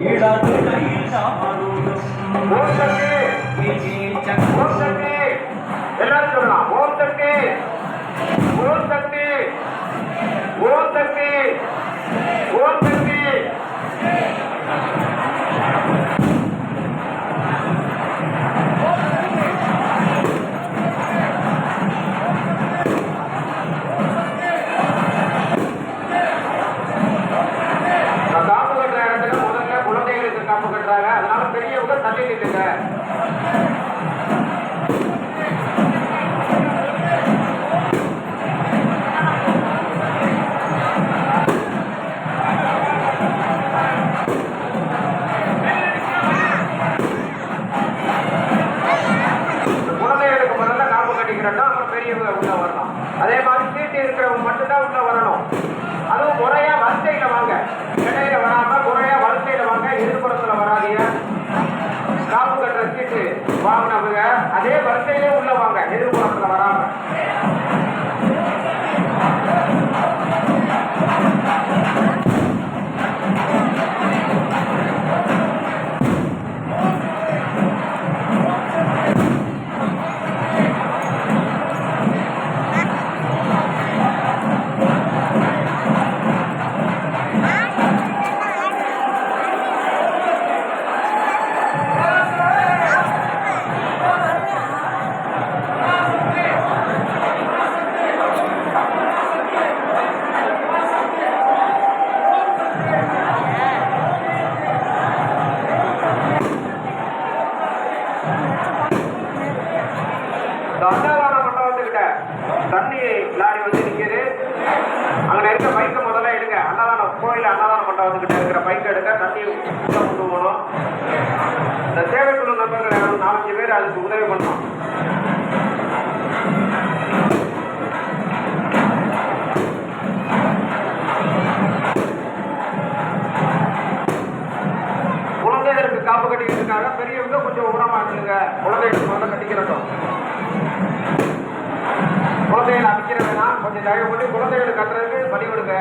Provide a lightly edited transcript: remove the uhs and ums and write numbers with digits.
எல்லாரும் சொல்லலாம். ஓம் சக்தி, ஓம் சக்தி, ஓம் சக்தி, ஓம் சக்தி. காப்பு கட்டுற இடத்துல முதல்ல குழந்தைகளுக்கு காப்பு கட்டுறாங்க. அதனால பெரியவங்க தள்ளி நிற்குங்க. குழந்தைகளுக்கு முதல்ல காப்பு கட்டிக்கிறோம்னா அப்புறம் பெரியவங்க உள்ள வரலாம். அதே மாதிரி சீட்டு இருக்கிறவங்க மட்டும்தான் உள்ள வரணும். அதுவும் முறையா வரிசையில வாங்க. இடையில வராம முறையா வரிசையில வாங்க. எதிர்ப்புறத்துல வராதீங்க. காப்பு கட்டுற சீட்டு வாங்கினவங்க அதே வரிசையிலே உள்ள வாங்க. எதிர்ப்புறத்துல வராம. அன்னதான மண்டபத்துக்கிட்ட தண்ணி லாரி வந்து நிற்கிது. அங்கே இருக்க பைக்கை முதல்ல எடுங்க. கோயில் அன்னதான மண்டபத்துக்கிட்ட இருக்கிற பைக்கை எடுங்க. தண்ணி கொண்டு போகணும். இந்த சேவைக்குழு நண்பர்கள் 4-5 பேர் அதுக்கு உதவி பண்ணணும். குழந்தைகளுக்கு காப்பு கட்டிக்கிட்டு இருக்காங்க. பெரியவங்க கொஞ்சம் உரமா இருக்குங்க. குழந்தைகளுக்கு முதல்ல கட்டிக்கிறட்டும். குழந்தைகளை அமைக்கிற வேணாம். கொஞ்சம் தயவு பண்ணி குழந்தைகளுக்கு கட்டுறதுக்கு பலி கொடுங்க.